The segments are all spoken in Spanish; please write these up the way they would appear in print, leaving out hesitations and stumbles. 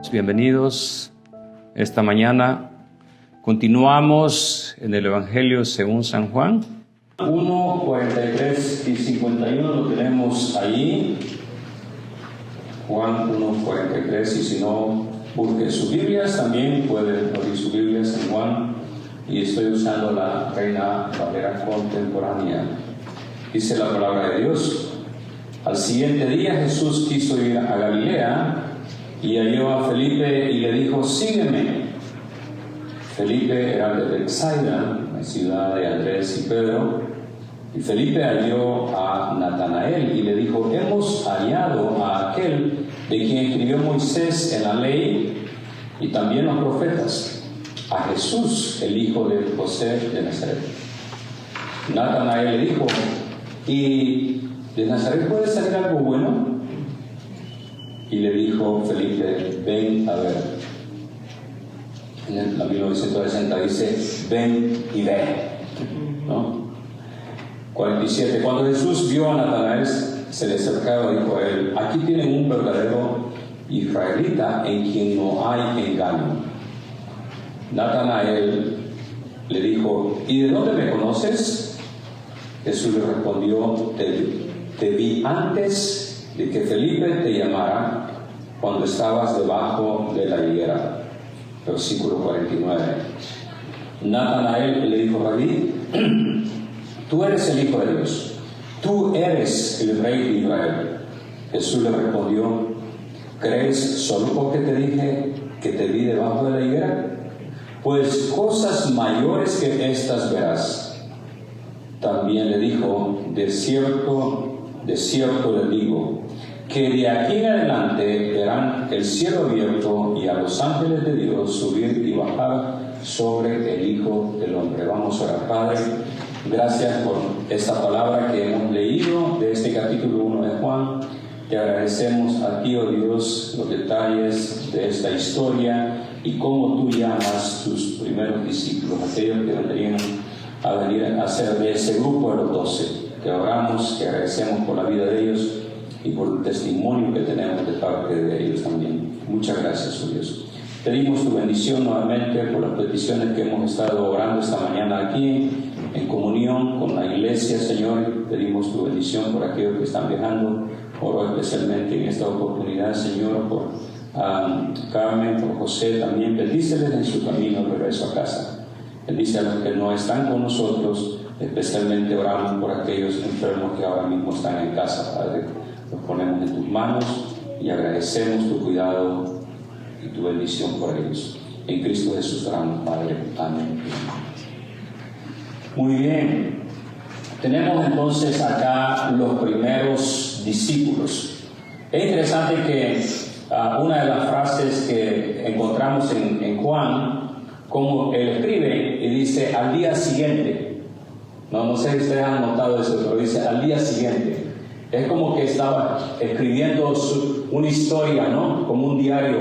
Bienvenidos esta mañana. Continuamos en el Evangelio según San Juan. 1, 43 y 51 lo tenemos ahí. Juan 1, 43, y si no, busque sus Biblias, también pueden abrir sus Biblias en Juan, y estoy usando la Reina Valera contemporánea. Dice la palabra de Dios: al siguiente día Jesús quiso ir a Galilea, y halló a Felipe y le dijo: sígueme. Felipe era de Betsaida, la ciudad de Andrés y Pedro. Y Felipe halló a Natanael y le dijo: hemos hallado a aquel de quien escribió Moisés en la ley y también los profetas, a Jesús, el hijo de José de Nazaret. Natanael le dijo: ¿y de Nazaret puede salir algo bueno? Y le dijo Felipe: ven a ver. En la 1960 dice: ven y ve, ¿no? 47. Cuando Jesús vio a Natanael, se le acercaba y dijo a él: aquí tienen un verdadero israelita en quien no hay engaño. Natanael le dijo: ¿y de dónde me conoces? Jesús le respondió: te vi antes de que Felipe te llamara, cuando estabas debajo de la higuera. Versículo 49. Natanael le dijo: Rabí, tú eres el Hijo de Dios, tú eres el Rey de Israel. Jesús le respondió: ¿crees solo porque te dije que te vi debajo de la higuera? Pues cosas mayores que estas verás. También le dijo: de cierto les digo, que de aquí en adelante verán el cielo abierto y a los ángeles de Dios subir y bajar sobre el Hijo del Hombre. Vamos a orar. Padre, gracias por esta palabra que hemos leído de este capítulo 1 de Juan. Te agradecemos a ti, oh Dios, los detalles de esta historia y cómo tú llamas tus primeros discípulos, aquellos que vendrían a venir a ser de ese grupo de los 12. Te oramos, te agradecemos por la vida de ellos y por el testimonio que tenemos de parte de ellos también. Muchas gracias, oh Dios. Pedimos tu bendición nuevamente por las peticiones que hemos estado orando esta mañana aquí, en comunión con la iglesia, Señor. Pedimos tu bendición por aquellos que están viajando. Oro especialmente en esta oportunidad, Señor, por Carmen, por José también. Bendíceles en su camino de regreso a casa. Bendice a los que no están con nosotros. Especialmente oramos por aquellos enfermos que ahora mismo están en casa, Padre. Los ponemos en tus manos y agradecemos tu cuidado y tu bendición por ellos. En Cristo Jesús oramos, Padre. Amén. Muy bien. Tenemos entonces acá los primeros discípulos. Es interesante que una de las frases que encontramos en Juan, como él escribe y dice: al día siguiente. No sé si ustedes han notado eso, pero dice: al día siguiente. Es como que estaba escribiendo una historia, ¿no? Como un diario,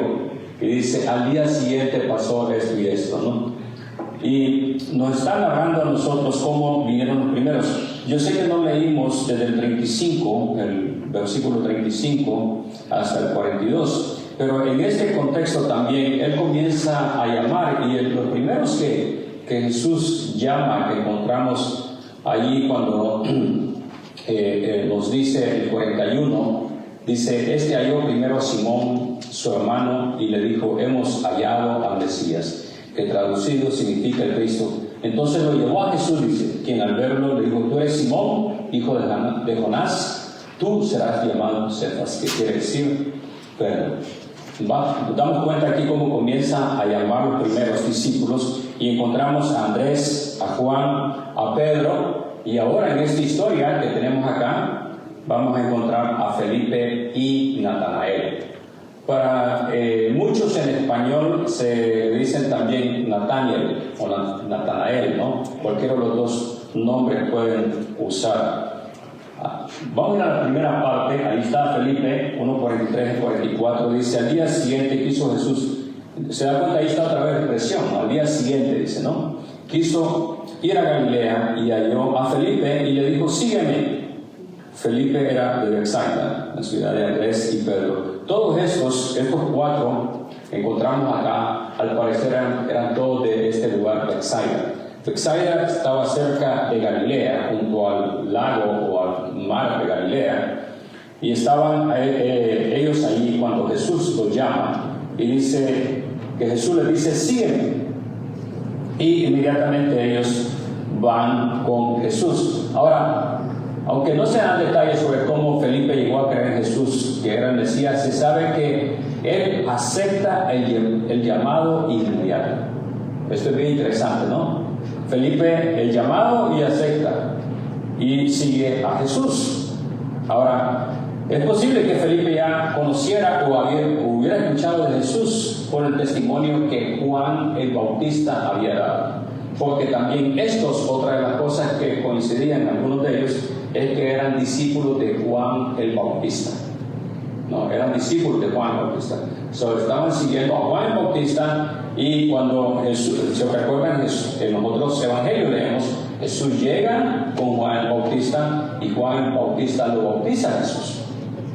y dice: al día siguiente pasó esto y esto, ¿no? Y nos está narrando a nosotros cómo vinieron los primeros. Yo sé que no leímos desde el 35, el versículo 35 hasta el 42, pero en este contexto también él comienza a llamar, y los primeros que Jesús llama, que encontramos allí cuando nos dice el 41, dice: este halló primero a Simón, su hermano, y le dijo: hemos hallado al Mesías, que traducido significa el Cristo. Entonces lo llevó a Jesús, dice, quien al verlo le dijo: tú eres Simón, hijo de Jonás, tú serás llamado Cefas, que quiere decir Pedro. Nos damos cuenta aquí cómo comienza a llamar los primeros discípulos, y encontramos a Andrés, a Juan, a Pedro, y ahora en esta historia que tenemos acá vamos a encontrar a Felipe y Natanael. Para muchos en español se dicen también Nathaniel o Natanael, ¿no? Cualquiera de los dos nombres pueden usar. Vamos a la primera parte. Ahí está Felipe 1:43 y 44. Dice: al día siguiente quiso Jesús. Se da cuenta, ahí está otra vez la expresión. Al día siguiente, dice, ¿no? Quiso ir a Galilea y halló a Felipe y le dijo: sígueme. Felipe era de Betsaida, la ciudad de Andrés y Pedro. Todos estos cuatro encontramos acá, al parecer eran todos de este lugar, Bethsaida. Bethsaida estaba cerca de Galilea, junto al lago o al mar de Galilea, y estaban ellos allí cuando Jesús los llama, y dice que Jesús les dice, sígueme, y inmediatamente ellos van con Jesús. Ahora, aunque no se dan detalles sobre cómo Felipe llegó a creer en Jesús, que era el Mesías, se sabe que él acepta el llamado inmediato. Esto es bien interesante, ¿no? Felipe el llamado y acepta, y sigue a Jesús. Ahora, es posible que Felipe ya conociera o hubiera escuchado de Jesús por el testimonio que Juan el Bautista había dado, porque también otra de las cosas que coincidían algunos de ellos, es que eran discípulos de Juan el Bautista. No, eran discípulos de Juan el Bautista. Estaban siguiendo a Juan el Bautista, y cuando Jesús, se recuerdan en los otros evangelios leemos, Jesús llega con Juan el Bautista y Juan el Bautista lo bautiza a Jesús,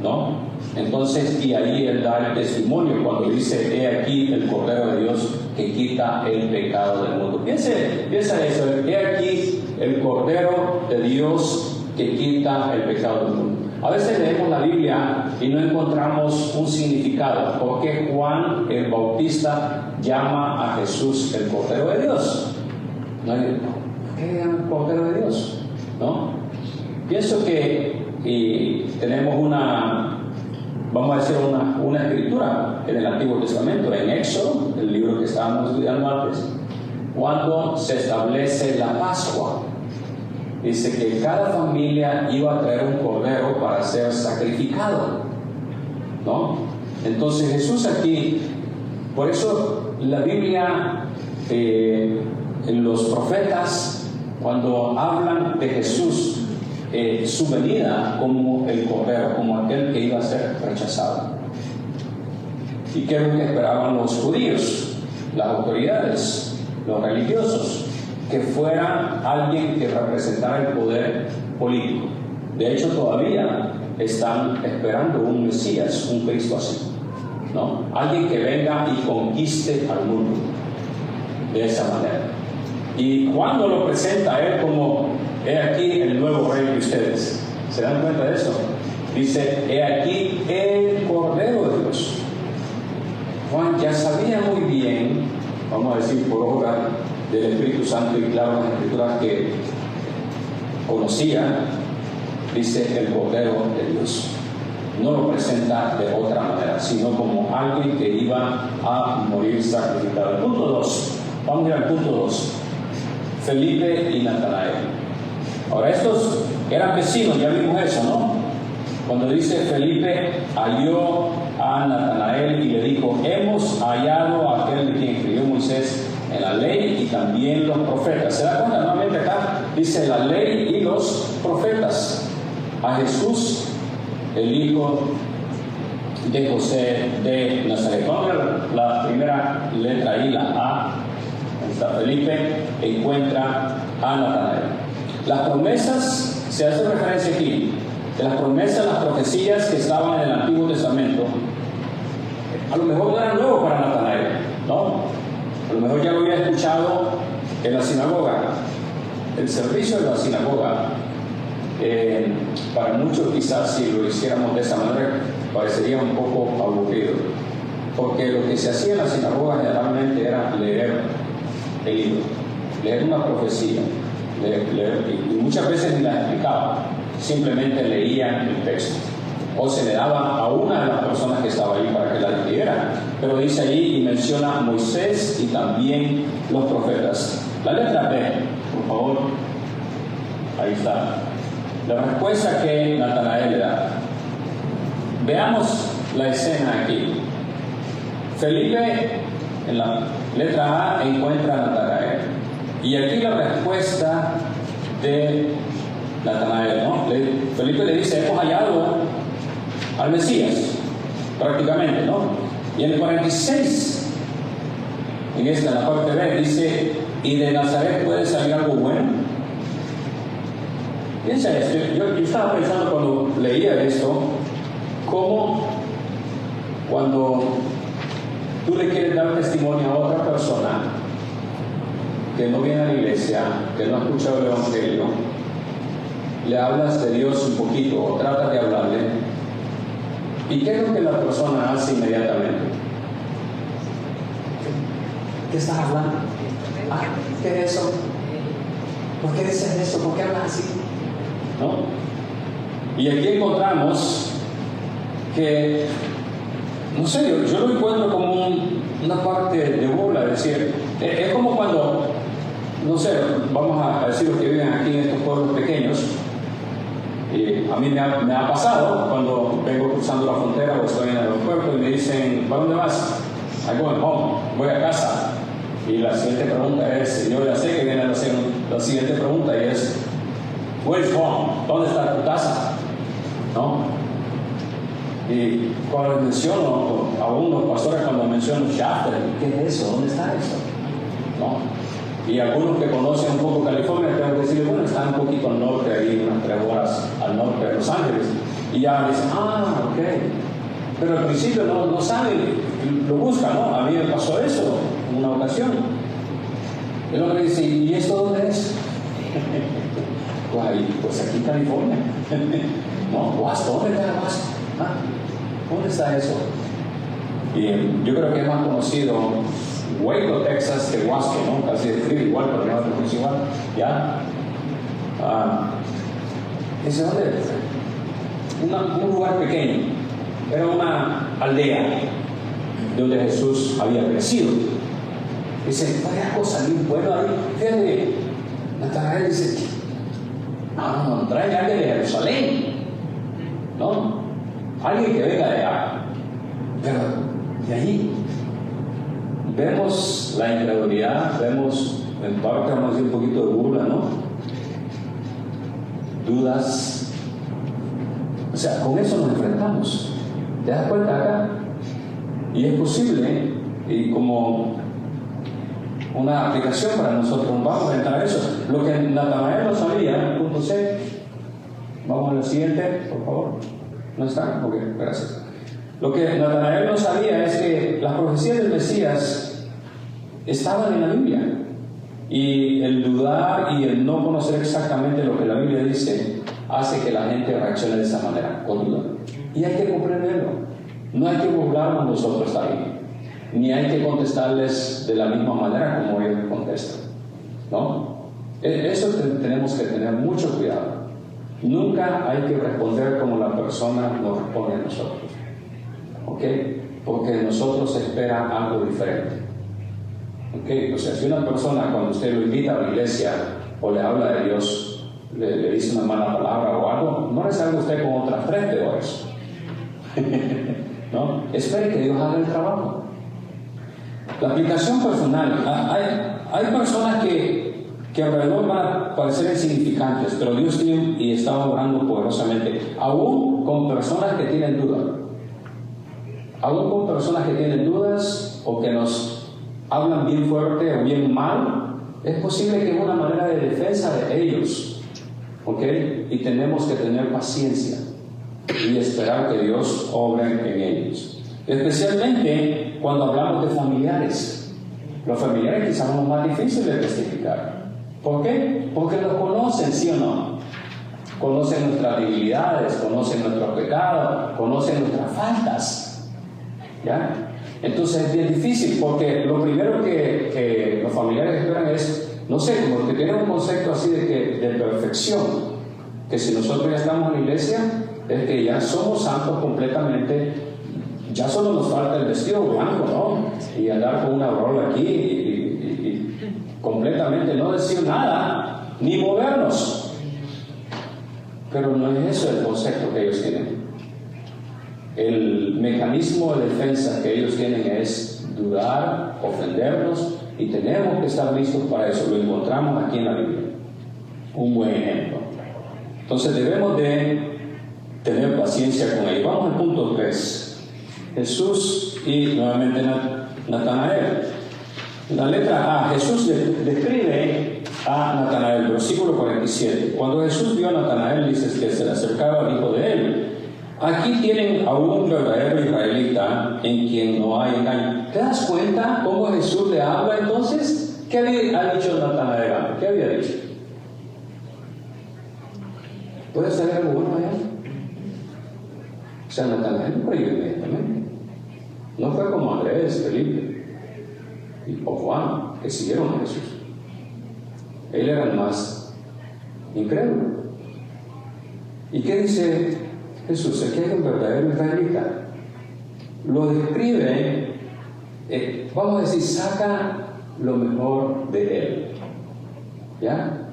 ¿no? Entonces, y ahí él da el testimonio cuando dice, he aquí el Cordero de Dios que quita el pecado del mundo. Piensa eso, he aquí el Cordero de Dios que quita el pecado del mundo. A veces leemos la Biblia y no encontramos un significado. ¿Por qué Juan el Bautista llama a Jesús el Cordero de Dios? ¿No? ¿Qué es el Cordero de Dios? ¿No? Pienso que tenemos vamos a decir una escritura en el Antiguo Testamento, en Éxodo, el libro que estábamos estudiando antes, cuando se establece la Pascua. Dice que cada familia iba a traer un cordero para ser sacrificado, ¿no? Entonces Jesús aquí, por eso la Biblia, en los profetas, cuando hablan de Jesús, su venida como el cordero, como aquel que iba a ser rechazado. ¿Y qué es lo que esperaban los judíos, las autoridades, los religiosos? Que fuera alguien que representara el poder político. De hecho, todavía están esperando un Mesías, un Cristo así, ¿no? Alguien que venga y conquiste al mundo de esa manera. Y cuando lo presenta a él como, he aquí el nuevo rey de ustedes, ¿se dan cuenta de eso? Dice, he aquí el Cordero de Dios. Juan ya sabía muy bien, vamos a decir por obra del Espíritu Santo, y claro, las escrituras que conocía, dice el Cordero de Dios. No lo presenta de otra manera, sino como alguien que iba a morir sacrificado. El punto 2, vamos a ir al punto 2. Felipe y Natanael. Ahora, estos eran vecinos, ya vimos eso, ¿no? Cuando dice Felipe halló a Natanael y le dijo, hemos hallado a aquel de quien escribió Moisés en la ley y también los profetas. ¿Se da cuenta? Nuevamente acá dice la ley y los profetas. A Jesús, el hijo de José de Nazaret. Vamos a ver la primera letra ahí, la A. Ahí está Felipe, encuentra a Natanael. Las promesas, se hace referencia aquí, de las promesas, las profecías que estaban en el Antiguo Testamento, a lo mejor no eran nuevos para Natanael, ¿no? A lo mejor ya lo había escuchado en la sinagoga. El servicio de la sinagoga, para muchos quizás si lo hiciéramos de esa manera, parecería un poco aburrido. Porque lo que se hacía en la sinagoga generalmente era leer el libro, leer una profecía, y muchas veces ni la explicaban, simplemente leían el texto. O se le daba a una de las personas que estaba ahí para que la leyera. Pero dice allí y menciona a Moisés y también los profetas. La letra B, por favor. Ahí está. La respuesta que Natanael le da. Veamos la escena aquí. Felipe, en la letra A, encuentra a Natanael. Y aquí la respuesta de Natanael, ¿no? Felipe le dice, hemos hallado al Mesías, prácticamente, ¿no? Y en el 46, en la parte B, dice, ¿y de Nazaret puede salir algo bueno? Piensa esto, yo estaba pensando cuando leía esto, cómo cuando tú le quieres dar testimonio a otra persona que no viene a la iglesia, que no ha escuchado el Evangelio, le hablas de Dios un poquito o tratas de hablarle, ¿y qué es lo que la persona hace inmediatamente? ¿Qué estás hablando? Ah, ¿qué es eso? ¿Por qué dices eso? ¿Por qué hablas así? ¿No? Y aquí encontramos que, no sé, yo lo encuentro como una parte de burla, es decir, es como cuando, no sé, vamos a decir los que viven aquí en estos pueblos pequeños, y a mí me ha pasado cuando vengo cruzando la frontera o estoy en el aeropuerto y me dicen, ¿para dónde vas? I go home, voy a casa. Y la siguiente pregunta es, yo ya sé que viene la siguiente pregunta y es, where's home? ¿Dónde está tu casa? ¿No? Y cuando les menciono, a unos pastores cuando menciono Shafter, ¿qué es eso? ¿Dónde está eso? ¿No? Y algunos que conocen un poco California, tengo que decir, bueno, está un poquito al norte, ahí unas 3 horas al norte de Los Ángeles. Y ya dicen, ok. Pero al principio no saben, lo buscan, ¿no? A mí me pasó eso en una ocasión. El hombre dice, ¿y esto dónde es? Pues aquí en California. No, Wasco, ¿dónde está Wasco? ¿Dónde está eso? Y yo creo que es más conocido Waco, Texas, que Wasco, ¿no? Casi de frío igual, pero no es igual. ¿Ya? Dice, ¿dónde es? Un lugar pequeño. Era una aldea donde Jesús había crecido. Dice, ¿hay algo salir bueno ahí? Fíjate, Natanael dice, no, trae a alguien de Jerusalén, ¿no? Alguien que venga de allá. Pero de allí vemos la incredulidad, vemos, en parte vamos a decir un poquito de burla, ¿no? Dudas. O sea, con eso nos enfrentamos. ¿Te das cuenta acá? Y es posible, y como una aplicación para nosotros, vamos a entrar a eso. Lo que Natanael no sabía, punto C. Vamos a lo siguiente, por favor. ¿No está? Ok, gracias. Lo que Natanael no sabía es que las profecías del Mesías estaban en la Biblia. Y el dudar y el no conocer exactamente lo que la Biblia dice hace que la gente reaccione de esa manera, con duda. Y hay que comprenderlo. No hay que burlarnos nosotros también, ni hay que contestarles de la misma manera como ellos contestan, ¿no? Eso tenemos que tener mucho cuidado. Nunca hay que responder como la persona nos responde a nosotros, ¿ok? Porque de nosotros se espera algo diferente, ¿ok? O sea, si una persona cuando usted lo invita a la iglesia o le habla de Dios, le dice una mala palabra o algo, no le salga usted con otras 3 peores. ¿No? Espere que Dios haga el trabajo. La aplicación personal, hay personas que alrededor van a parecer insignificantes, pero Dios tiene y está obrando poderosamente, aún con personas que tienen dudas. Aún con personas que tienen dudas o que nos hablan bien fuerte o bien mal, es posible que es una manera de defensa de ellos, ¿ok? Y tenemos que tener paciencia y esperar que Dios obre en ellos. Especialmente cuando hablamos de familiares. Los familiares quizás son los más difíciles de testificar. ¿Por qué? Porque los conocen, ¿sí o no? Conocen nuestras debilidades, conocen nuestros pecados, conocen nuestras faltas. ¿Ya? Entonces es bien difícil porque lo primero que los familiares esperan es, no sé, como que tienen un concepto así de perfección, que si nosotros ya estamos en la iglesia, es que ya somos santos completamente, ya solo nos falta el vestido blanco, ¿no? Y andar con una rola aquí y completamente no decir nada, ni movernos. Pero no es eso el concepto que ellos tienen. El mecanismo de defensa que ellos tienen es dudar, ofendernos, y tenemos que estar listos para eso. Lo encontramos aquí en la Biblia. Un buen ejemplo. Entonces debemos de tener paciencia con ellos. Vamos al punto 3. Jesús y nuevamente Natanael. La letra A, Jesús describe a Natanael, versículo 47. Cuando Jesús vio a Natanael, dice que se le acercaba, dijo de él: Aquí tienen a un verdadero israelita en quien no hay engaño. ¿Te das cuenta cómo Jesús le habla entonces? ¿Qué había dicho Natanael antes? ¿Qué había dicho? ¿Puede saber algo bueno allá? O sea, Natanael no creyó inmediatamente. No fue como Andrés, Felipe o Juan, que siguieron a Jesús. Él era el más incrédulo. ¿Y qué dice Jesús? Aquí hay un verdadero israelita. Lo describe, vamos a decir, saca lo mejor de él. ¿Ya?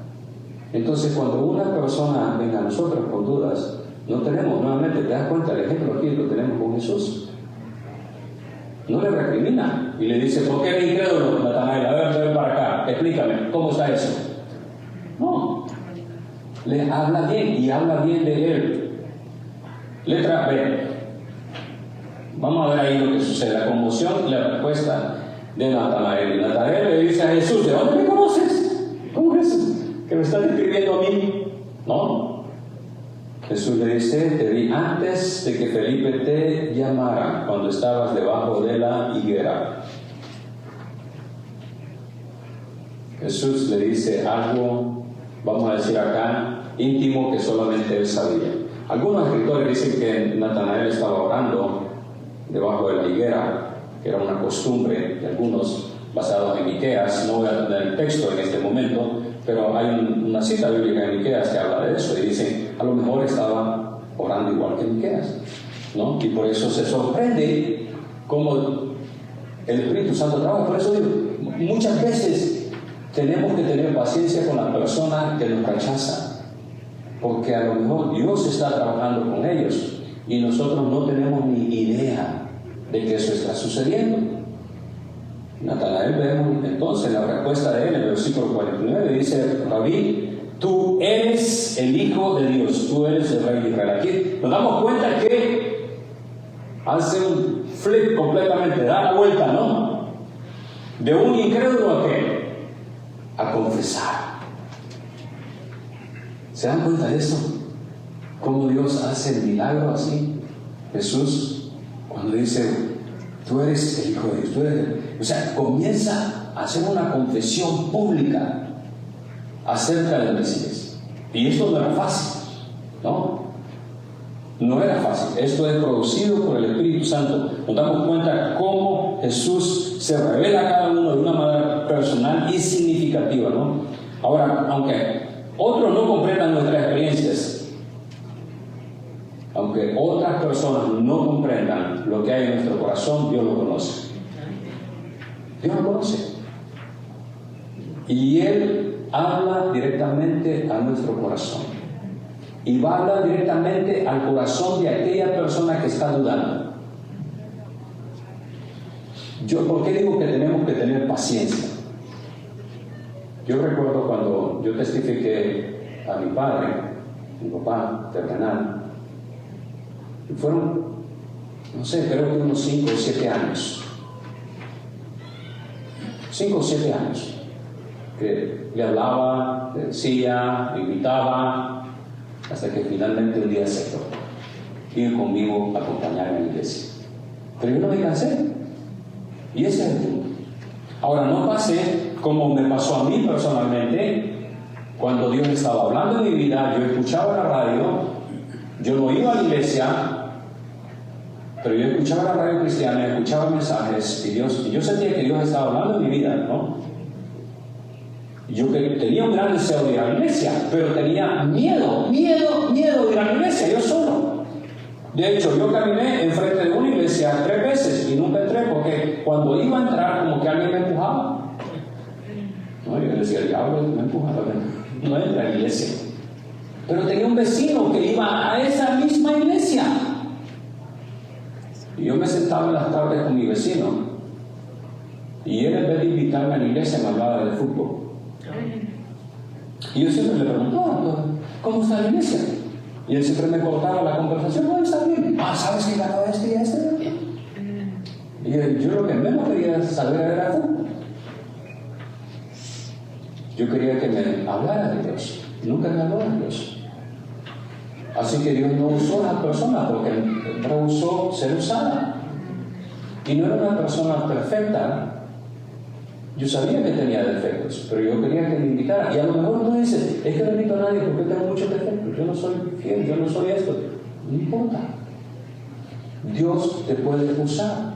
Entonces, cuando una persona venga a nosotros con dudas, no tenemos, nuevamente, te das cuenta, el ejemplo aquí lo tenemos con Jesús. No le recrimina y le dice, ¿por qué eres incrédulo, Natanael? A ver, ven para acá, explícame, ¿cómo está eso? No, le habla bien y habla bien de él. Letra B. Vamos a ver ahí lo que sucede, la conmoción y la respuesta de Natanael. Y Natanael le dice a Jesús, ¿de dónde me conoces? ¿Cómo es eso? ¿Que me estás describiendo a mí? No. Jesús le dice, te vi antes de que Felipe te llamara, cuando estabas debajo de la higuera. Jesús le dice algo, vamos a decir acá, íntimo, que solamente él sabía. Algunos escritores dicen que Natanael estaba orando debajo de la higuera, que era una costumbre de algunos, basados en Miqueas. No voy a tener el texto en este momento, pero hay una cita bíblica en Miqueas que habla de eso, y dicen, a lo mejor estaba orando igual que Miqueas, ¿no? Y por eso se sorprende cómo el Espíritu Santo trabaja. Por eso digo, muchas veces tenemos que tener paciencia con las personas que nos rechazan, porque a lo mejor Dios está trabajando con ellos y nosotros no tenemos ni idea de que eso está sucediendo. Natanael, vemos entonces la respuesta de él en el versículo 49, dice, Rabí, tú eres el Hijo de Dios, tú eres el Rey de Israel. Aquí nos damos cuenta que hace un flip completamente, da la vuelta, ¿no? De un incrédulo a qué? A confesar. ¿Se dan cuenta de eso? ¿Cómo Dios hace el milagro así? Jesús, cuando dice, tú eres el Hijo de Dios, tú eres o sea, comienza a hacer una confesión pública acerca del Mesías. Y esto no era fácil, ¿no? No era fácil. Esto es producido por el Espíritu Santo. Nos damos cuenta cómo Jesús se revela a cada uno de una manera personal y significativa, ¿no? Ahora, aunque otros no comprendan nuestras experiencias, aunque otras personas no comprendan lo que hay en nuestro corazón, Dios lo conoce. Dios lo conoce. Y Él habla directamente a nuestro corazón. Y va a hablar directamente al corazón de aquella persona que está dudando. ¿Por qué digo que tenemos que tener paciencia? Yo recuerdo cuando yo testifiqué a mi padre, mi papá terrenal, y fueron, no sé, creo que unos 5 o 7 años. 5 o 7 años. Que le hablaba, le decía, le invitaba, hasta que finalmente un día aceptó ir conmigo a acompañarme a la iglesia. Pero yo no me cansé. Y ese es el punto. Ahora, no pasé como me pasó a mí personalmente, cuando Dios estaba hablando en mi vida, yo escuchaba la radio, yo no iba a la iglesia, pero yo escuchaba la radio cristiana, escuchaba mensajes, y yo sentía que Dios estaba hablando en mi vida, ¿no? Yo tenía un gran deseo de ir a la iglesia, pero tenía miedo de ir a la iglesia, yo solo. De hecho, yo caminé enfrente de una iglesia 3 veces y nunca entré, porque cuando iba a entrar, como que alguien me empujaba. No, yo decía, el diablo me empujaba, no entra a la iglesia. Pero tenía un vecino que iba a esa misma iglesia. Y yo me sentaba en las tardes con mi vecino. Y él, en vez de invitarme a la iglesia, me hablaba de fútbol. Y yo siempre le preguntaba, ¿cómo está la iglesia? Y él siempre me cortaba la conversación. No, está bien. ¿Sabes que ganó este y este? Y yo lo que menos quería saber era fútbol. Yo quería que me hablara de Dios. Nunca me habló de Dios. Así que Dios no usó a la persona porque rehusó ser usada. Y no era una persona perfecta. Yo sabía que tenía defectos, pero yo quería que me invitara. Y a lo mejor tú dices, es que no invito a nadie porque tengo muchos defectos. Yo no soy fiel, yo no soy esto. No importa. Dios te puede usar.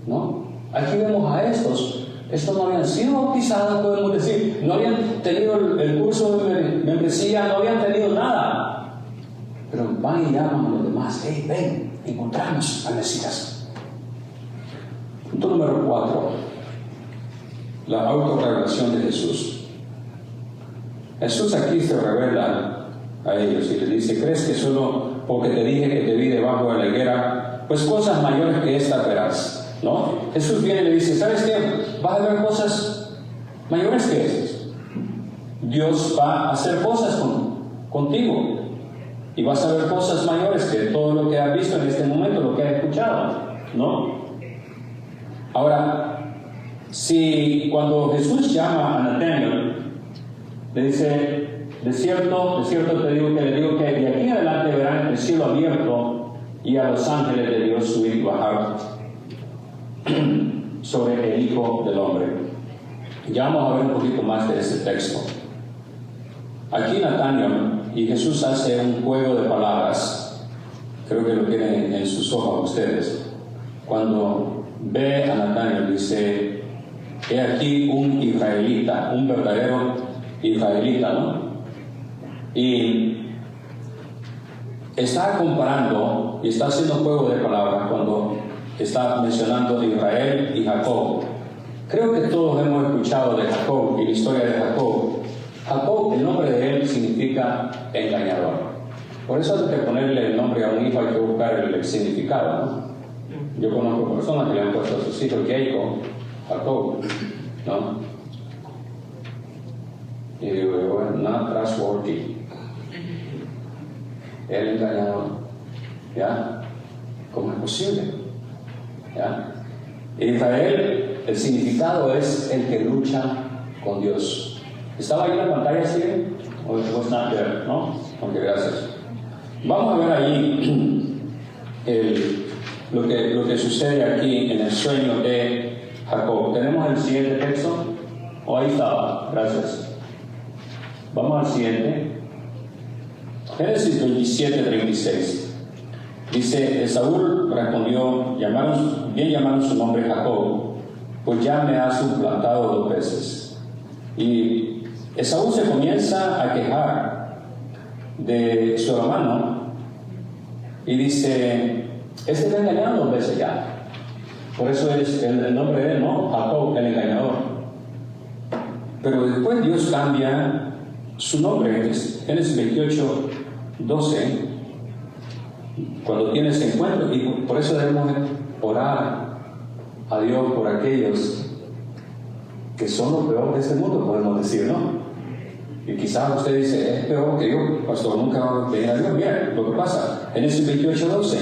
¿No? Aquí vemos a estos. Estos no habían sido bautizados, podemos decir. No habían tenido el curso de membresía, no habían tenido nada. Pero van y llaman a los demás. Hey, ven, encontramos al Mesías. Punto número 4. La autorrevelación de Jesús. Jesús aquí se revela a ellos y les dice: ¿crees que solo porque te dije que te vi debajo de la higuera, pues cosas mayores que estas verás? ¿No? Jesús viene y le dice: ¿sabes qué? Vas a ver cosas mayores que estas. Dios va a hacer cosas contigo y vas a ver cosas mayores que todo lo que has visto en este momento, lo que has escuchado, ¿no? Ahora, si cuando Jesús llama a Natanael, le dice: de cierto te digo que de aquí en adelante verán el cielo abierto y a los ángeles de Dios subir y bajar sobre el Hijo del Hombre. Ya vamos a ver un poquito más de ese texto. Aquí Natanael y Jesús hace un juego de palabras. Creo que lo tienen en sus ojos ustedes. Cuando ve a Natanael, dice: he aquí un israelita, un verdadero israelita, ¿no? Y está comparando y está haciendo juego de palabras cuando está mencionando Israel y Jacob. Creo que todos hemos escuchado de Jacob y la historia de Jacob. Jacob, el nombre de él significa engañador. Por eso hay que ponerle el nombre a un hijo, hay que buscar el significado, ¿no? Yo conozco personas que le han puesto a sus hijos Jacob, ¿no? Y digo, not trustworthy. El engañador, ¿ya? ¿Cómo es posible? ¿Ya? Israel, el significado es el que lucha con Dios. ¿Estaba ahí en la pantalla, sí? ¿O was not there? ¿No? Ok, gracias. Vamos a ver ahí lo que sucede aquí en el sueño de Jacob. ¿Tenemos el siguiente texto? ¿O ahí estaba? Gracias. Vamos al siguiente. Génesis 27:36. Dice: Esaú respondió: bien llamaron su nombre Jacob, pues ya me ha suplantado 2 veces. Y Esaú se comienza a quejar de su hermano y dice: este me ha engañado 2 veces ya. Por eso es el nombre de él, ¿no? Jacob, el engañador. Pero después Dios cambia su nombre. Génesis 28:12. Cuando tienes encuentro, y por eso debemos orar a Dios por aquellos que son los peores de este mundo, podemos decir, ¿no? Y quizás usted dice: es peor que yo, pastor, nunca va a venir a Dios. Mira lo que pasa. Génesis 28:12.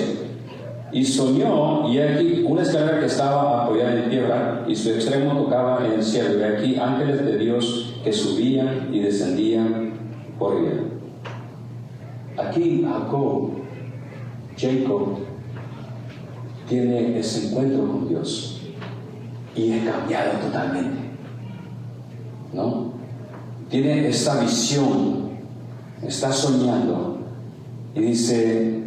Y soñó, y aquí una escalera que estaba apoyada en tierra, y su extremo tocaba en el cielo, y aquí ángeles de Dios que subían y descendían por ella. Aquí Jacob tiene ese encuentro con Dios y es cambiado totalmente, ¿no? Tiene esta visión, está soñando y dice,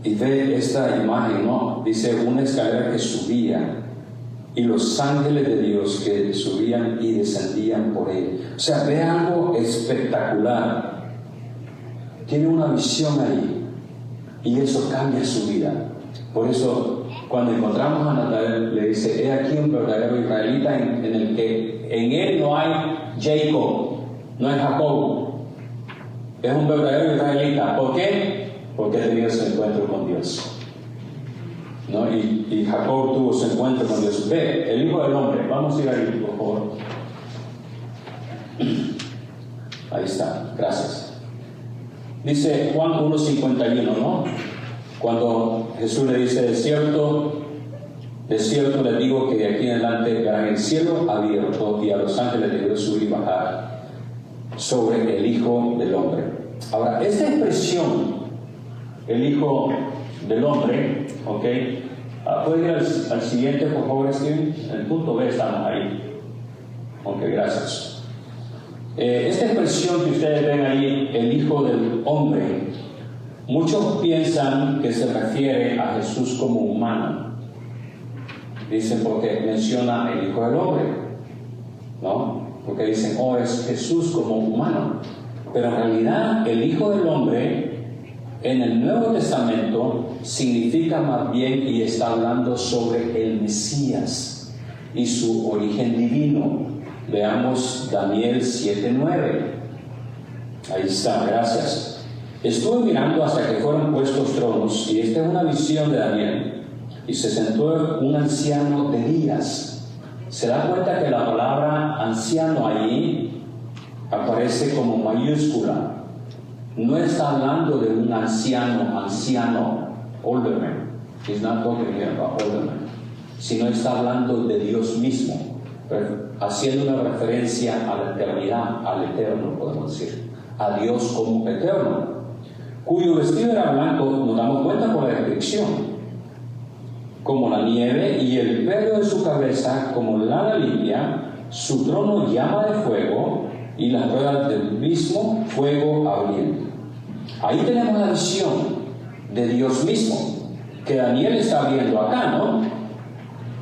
y ve esta imagen, ¿no? Dice: una escalera que subía y los ángeles de Dios que subían y descendían por él. O sea, ve algo espectacular. Tiene una visión ahí y eso cambia su vida. Por eso, cuando encontramos a Natanael, le dice: he aquí un verdadero israelita en el que en él no hay Jacob, no hay Jacob. Es un verdadero israelita. ¿Por qué? Porque ha tenido su encuentro con Dios, ¿no? Y Jacob tuvo su encuentro con Dios. Ve, el Hijo del Hombre. Vamos a ir ahí, por favor. Ahí está, gracias. Dice Juan 1:51, ¿no? Cuando Jesús le dice: de cierto les digo que de aquí en adelante verán el cielo abierto y a los ángeles de Dios subir y bajar sobre el Hijo del Hombre. Ahora, esta expresión, el Hijo del Hombre, ¿ok? ¿Puede ir al siguiente, por favor, Steven? En el punto B estamos ahí. Ok, gracias. Esta expresión que ustedes ven ahí, el Hijo del Hombre, muchos piensan que se refiere a Jesús como humano. Dicen porque menciona el Hijo del Hombre, ¿no? Porque dicen, oh, es Jesús como humano. Pero en realidad el Hijo del Hombre en el Nuevo Testamento significa más bien y está hablando sobre el Mesías y su origen divino. Veamos Daniel 7:9. Ahí está, gracias. Estuve mirando hasta que fueron puestos tronos, y esta es una visión de Daniel. Y se sentó un anciano de días. Se da cuenta que la palabra anciano ahí aparece como mayúscula. No está hablando de un anciano, olderman. He's not talking here about olderman. Sino está hablando de Dios mismo, haciendo una referencia a la eternidad, al eterno, podemos decir, a Dios como eterno, cuyo vestido era blanco, nos damos cuenta por la descripción, como la nieve, y el pelo de su cabeza como lana limpia, su trono llama de fuego, y las ruedas del mismo fuego abriendo. Ahí tenemos la visión de Dios mismo, que Daniel está viendo acá, ¿no?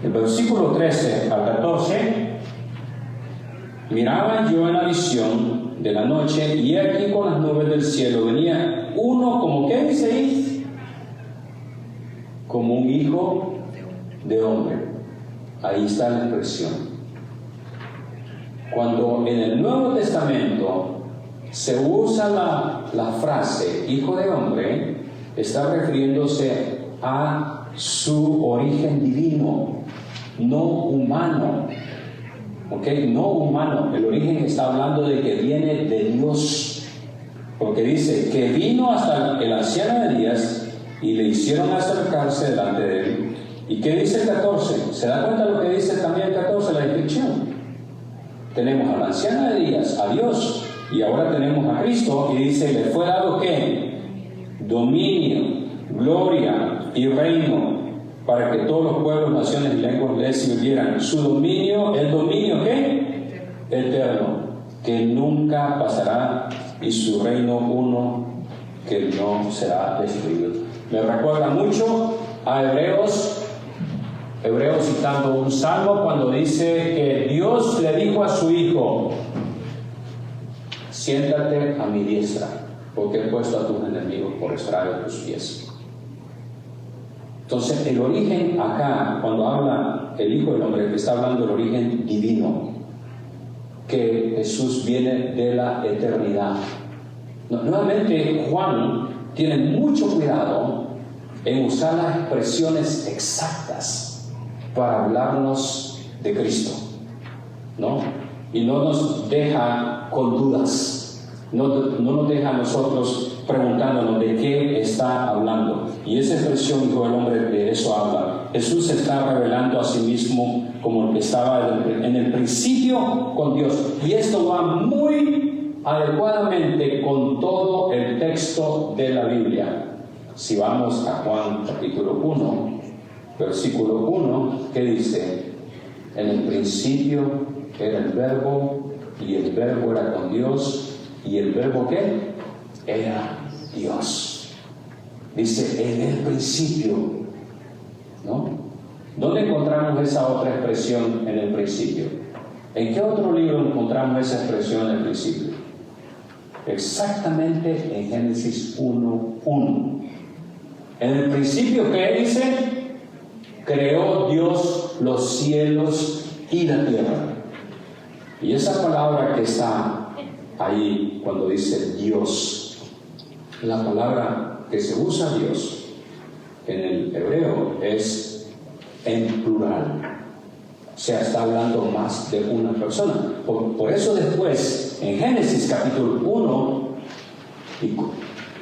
El versículo 13 al 14, miraba yo en la visión de la noche, y aquí con las nubes del cielo venía uno, como ¿qué dice ahí? Como un hijo de hombre. Ahí está la expresión. Cuando en el Nuevo Testamento se usa la frase hijo de hombre, está refiriéndose a su origen divino, no humano. ¿Ok? No humano. El origen está hablando de que viene de Dios. Porque dice que vino hasta el anciano de días y le hicieron acercarse delante de él. ¿Y qué dice el 14? ¿Se da cuenta lo que dice también el 14, la descripción? Tenemos al anciano de días, a Dios, y ahora tenemos a Cristo, y dice, le fue dado ¿qué? Dominio, gloria y reino, para que todos los pueblos, naciones y lenguas le sirvieran. Su dominio, el dominio ¿qué? Eterno, que nunca pasará, y su reino uno que no será destruido. Me recuerda mucho a Hebreos citando un salmo cuando dice que Dios le dijo a su hijo, siéntate a mi diestra, porque he puesto a tus enemigos por estrado de tus pies. Entonces el origen acá, cuando habla el Hijo del Hombre, está hablando del origen divino, que Jesús viene de la eternidad. Nuevamente Juan tiene mucho cuidado en usar las expresiones exactas para hablarnos de Cristo, ¿no? Y no nos deja con dudas, no nos deja a nosotros preguntándonos de qué está hablando. Y esa expresión Hijo del Hombre, de eso habla. Jesús se está revelando a sí mismo como el que estaba en el principio con Dios. Y esto va muy adecuadamente con todo el texto de la Biblia. Si vamos a Juan capítulo 1, versículo 1, ¿qué dice? En el principio era el Verbo, y el Verbo era con Dios, y el Verbo ¿qué? Era Dios. Dice, en el principio, ¿no? ¿Dónde encontramos esa otra expresión en el principio? ¿En qué otro libro encontramos esa expresión en el principio? Exactamente en Génesis 1:1. En el principio, ¿qué dice? Creó Dios los cielos y la tierra. Y esa palabra que está ahí cuando dice Dios, la palabra que se usa Dios en el hebreo es en plural. O sea, está hablando más de una persona. Por eso después, en Génesis capítulo 1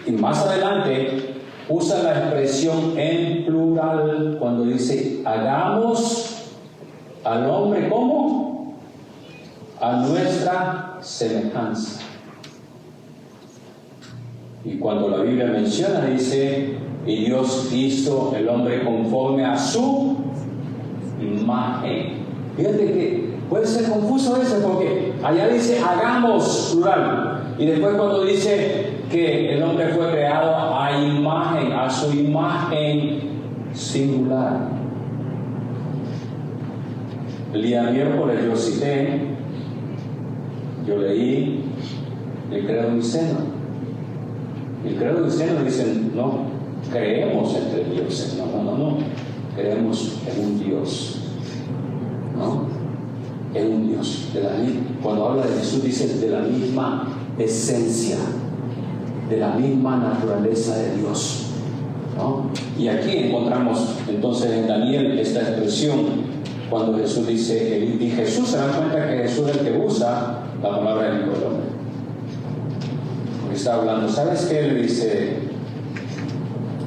y más adelante, usa la expresión en plural cuando dice, hagamos al hombre ¿cómo? A nuestra semejanza. Y cuando la Biblia menciona, dice, y Dios hizo el hombre conforme a su imagen. Fíjate que puede ser confuso ese, porque allá dice hagamos, plural, y después cuando dice que el hombre fue creado a imagen, a su imagen singular. El día miércoles yo cité, yo leí el credo niceno. El credo niceno dice, no creemos entre dioses, no, creemos en un Dios, ¿no? En un Dios. Cuando habla de Jesús dice de la misma esencia, de la misma naturaleza de Dios, ¿no? Y aquí encontramos entonces en Daniel esta expresión cuando Jesús dice, y Jesús se da cuenta que Jesús es el que usa la palabra del Hijo del Hombre. Porque está hablando, ¿sabes qué? Le dice,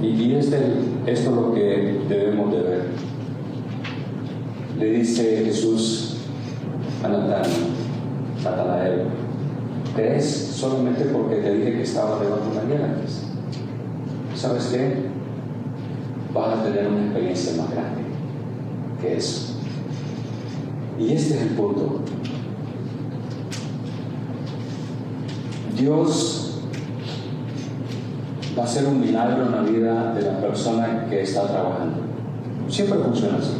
y esto es lo que debemos de ver. Le dice Jesús a Natanael, ¿crees solamente porque te dije que estaba debajo de la hiel antes? ¿Sabes qué? Vas a tener una experiencia más grande que eso. Y este es el punto. Dios va a hacer un milagro en la vida de la persona que está trabajando. Siempre funciona así.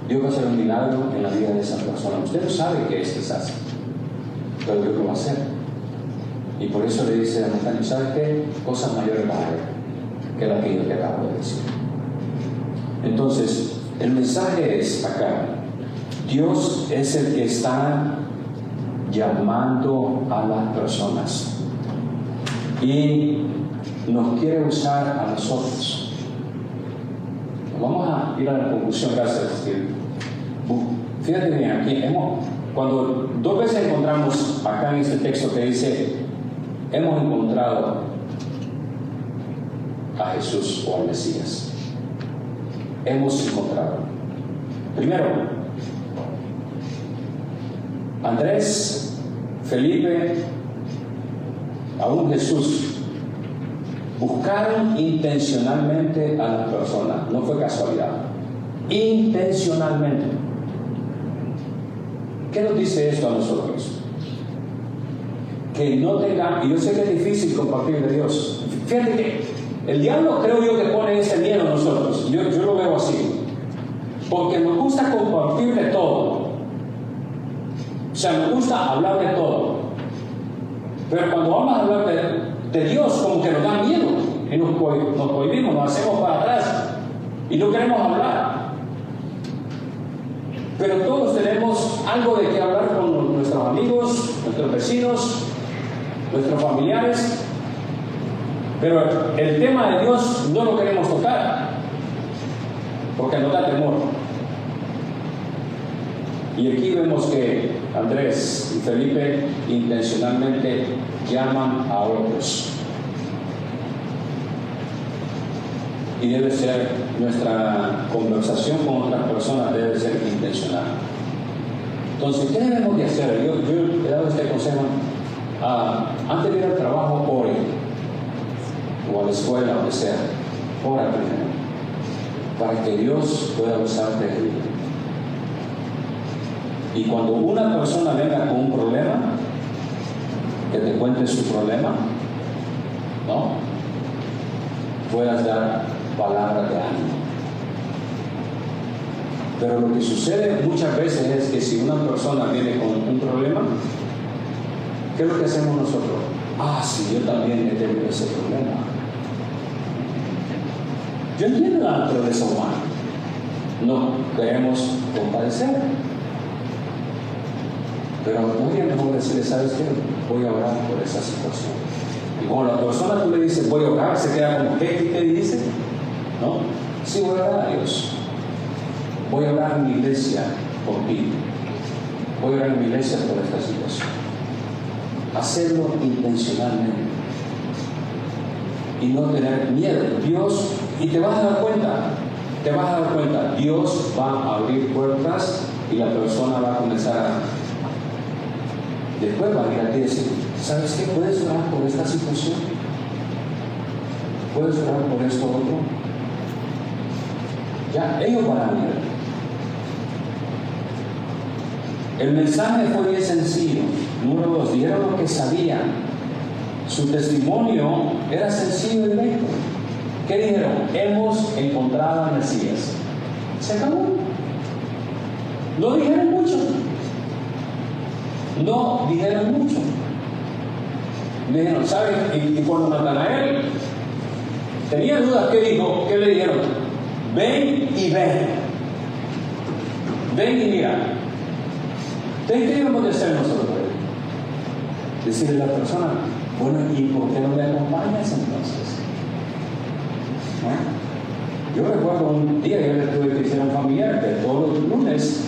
Dios va a hacer un milagro en la vida de esa persona. Usted no sabe qué es quizás, pero Dios lo va a hacer. Y por eso le dice a Nathanael, ¿sabes qué? Cosas mayores va a haber que la que yo te acabo de decir. Entonces, el mensaje es acá. Dios es el que está llamando a las personas y nos quiere usar a nosotros. Vamos a ir a la conclusión, gracias. Fíjate bien, aquí cuando dos veces encontramos acá en este texto que dice, hemos encontrado a Jesús o al Mesías. Hemos encontrado. Primero, Andrés, Felipe, aún Jesús, buscaron intencionalmente a las personas. No fue casualidad. Intencionalmente. ¿Qué nos dice esto a nosotros? Que no tengan, y yo sé que es difícil compartir de Dios. Fíjate que el diablo creo yo que pone ese miedo a nosotros. Yo lo veo así. Porque nos gusta compartir de todo. O sea, nos gusta hablar de todo. Pero cuando vamos a hablar de Dios, como que nos da miedo. Y nos prohibimos, nos hacemos para atrás. Y no queremos hablar. Pero todos tenemos algo de qué hablar con nuestros amigos, nuestros vecinos, nuestros familiares. Pero el tema de Dios no lo queremos tocar, porque nos da temor. Y aquí vemos que Andrés y Felipe intencionalmente llaman a otros. Y debe ser, nuestra conversación con otras personas debe ser intencional. Entonces, ¿qué debemos de hacer? Yo he dado este consejo. Antes de ir al trabajo, ore. O a la escuela, donde sea, ora primero, para que Dios pueda usarte de vida. Y cuando una persona venga con un problema, que te cuente su problema, ¿no? Puedas dar palabras de ánimo. Pero lo que sucede muchas veces es que si una persona viene con un problema, ¿qué es lo que hacemos nosotros? Sí, yo también he tenido ese problema. Yo entiendo la naturaleza humana. No queremos compadecer. Pero no es mejor decirle, ¿sabes qué? Voy a orar por esa situación. Y cuando la persona tú le dices, voy a orar, se queda como, ¿qué te dice? ¿No? Sí, voy a orar a Dios. Voy a orar en mi iglesia por ti. Voy a orar en mi iglesia por esta situación. Hacerlo intencionalmente. Y no tener miedo. Dios, y te vas a dar cuenta, Dios va a abrir puertas y la persona va a comenzar a... Después va a ir a ti y decir, ¿Sabes qué? ¿Puedes orar por esta situación? ¿Puedes orar por esto otro? Ya, ellos van a mirar. El mensaje fue bien sencillo. Número 2, dijeron lo que sabían. Su testimonio era sencillo y directo. ¿Qué dijeron? Hemos encontrado al Mesías. Se acabó. No dijeron mucho. No dijeron mucho. Dijeron, ¿saben? Y cuando Natanael tenía dudas, ¿qué dijo? ¿Qué le dijeron? Ven y ven. Ven y mira. ¿Qué debemos de hacer nosotros? Decirle a la persona, bueno, ¿y por qué no me acompañas entonces? ¿No? Yo recuerdo un día que yo tuve que ser un familiar que todos los lunes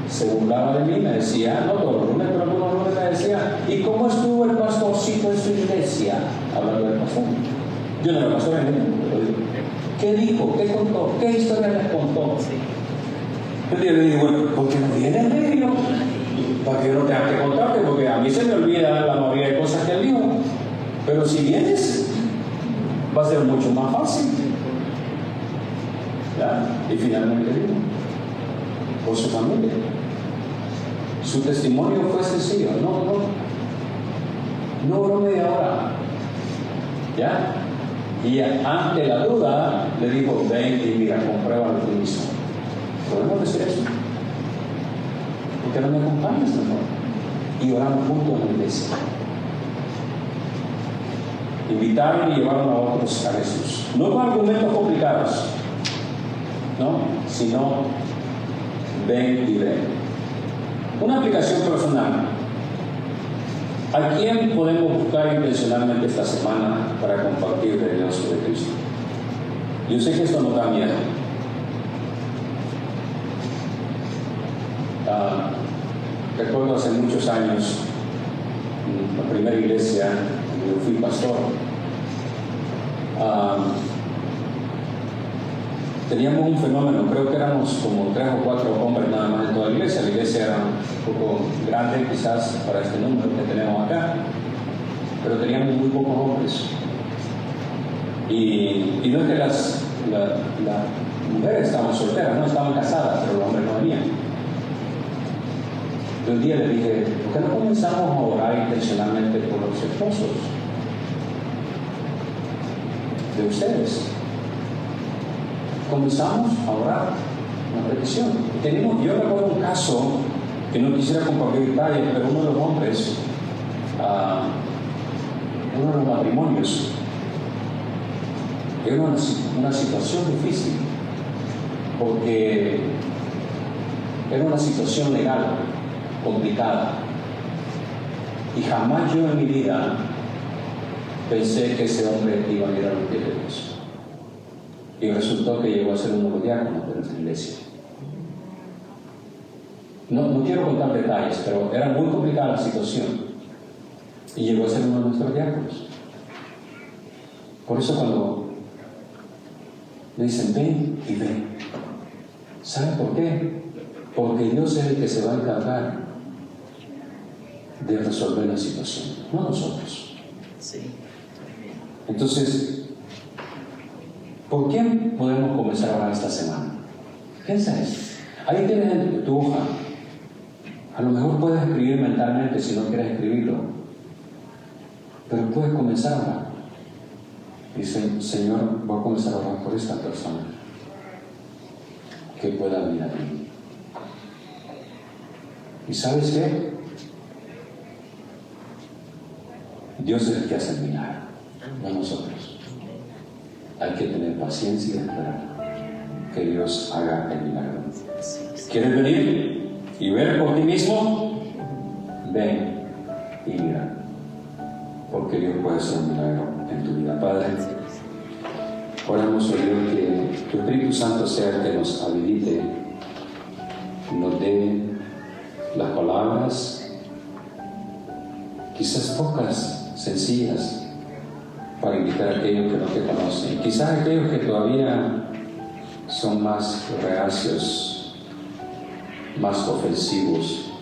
se burlaba de mí, me decía, no todos los lunes, pero algunos lunes me decía, ¿y cómo estuvo el pastorcito en su iglesia? Hablando del pastor. Yo no era pastor en él, pero digo, ¿qué dijo? ¿Qué contó? ¿Qué historia les contó? Yo le digo, bueno, ¿por qué no viene en medio? Para que yo no tenga que contarte, porque a mí se me olvida la mayoría de cosas que él dijo. Pero si vienes, va a ser mucho más fácil. ¿Ya? Y finalmente vino por su familia. Su testimonio fue sencillo. No duró media hora. ¿Ya? Y ante la duda le dijo, ven y mira, compruébalo tú mismo. ¿Podemos decir eso? ¿Por qué no me acompañas, Señor? Y oramos juntos en la iglesia. Invitaron y llevaron a otros a Jesús. No con argumentos complicados, ¿no? Sino ven y ven. Una aplicación personal. ¿A quién podemos buscar intencionalmente esta semana para compartir el Evangelio de Cristo? Yo sé que esto nos da miedo. Recuerdo hace muchos años, en la primera iglesia, yo fui pastor. Teníamos un fenómeno, creo que éramos como 3 o 4 hombres nada más en toda la iglesia. La iglesia era un poco grande quizás para este número que tenemos acá, pero teníamos muy pocos hombres. Y no es que las mujeres estaban solteras, no estaban casadas, pero los hombres no venían. Un día le dije, ¿por qué no comenzamos a orar intencionalmente por los esposos de ustedes? Comenzamos a orar, una petición. Yo recuerdo un caso que no quisiera compartir detalles, pero uno de los hombres, uno de los matrimonios, era una situación difícil, porque era una situación legal complicada. Y jamás yo en mi vida pensé que ese hombre iba a ir a los pies de Dios. Y resultó que llegó a ser uno de los diáconos de nuestra iglesia. No quiero contar detalles, pero era muy complicada la situación. Y llegó a ser uno de nuestros diáconos. Por eso cuando me dicen, ven y ven. ¿Saben por qué? Porque Dios es el que se va a encargar de resolver la situación, no nosotros. Sí. Entonces, ¿por quién podemos comenzar a orar esta semana? Piensa eso. Ahí tienes tu hoja. A lo mejor puedes escribir mentalmente si no quieres escribirlo, pero puedes comenzar a orar. Dice, Señor, voy a comenzar a orar por esta persona que pueda venir a mí. ¿Y sabes qué? Dios es el que hace el milagro, no nosotros. Hay que tener paciencia y esperar que Dios haga el milagro. ¿Quieres venir y ver por ti mismo? Ven y mira, porque Dios puede hacer un milagro en tu vida. Padre, oramos, oh Dios, que tu Espíritu Santo sea el que nos habilite, nos dé las palabras, quizás pocas, sencillas, para invitar a aquellos que no te conocen, quizás aquellos que todavía son más reacios, más ofensivos,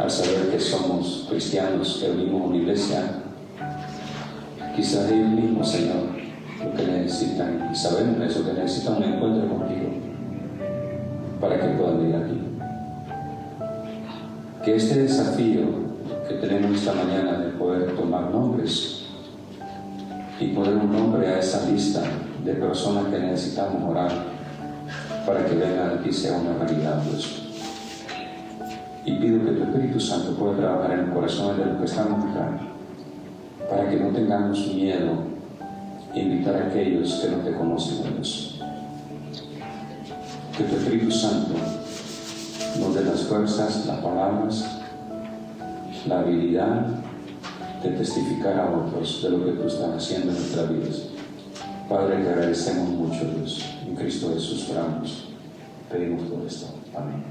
al saber que somos cristianos, que venimos a una iglesia, quizás ellos mismos, Señor, lo que necesitan, y sabemos eso, que necesitan un encuentro contigo para que puedan venir aquí. Que este desafío que tenemos esta mañana de poder tomar nombres y poner un nombre a esa lista de personas que necesitamos orar para que vengan aquí sea una realidad, Dios. Y pido que tu Espíritu Santo pueda trabajar en el corazón de los que estamos acá, para que no tengamos miedo e invitar a aquellos que no te conocen, Dios. Que tu Espíritu Santo nos dé las fuerzas, las palabras, la habilidad de testificar a otros de lo que tú estás haciendo en nuestras vidas. Padre, te agradecemos mucho, Dios. En Cristo Jesús oramos. Pedimos todo esto. Amén.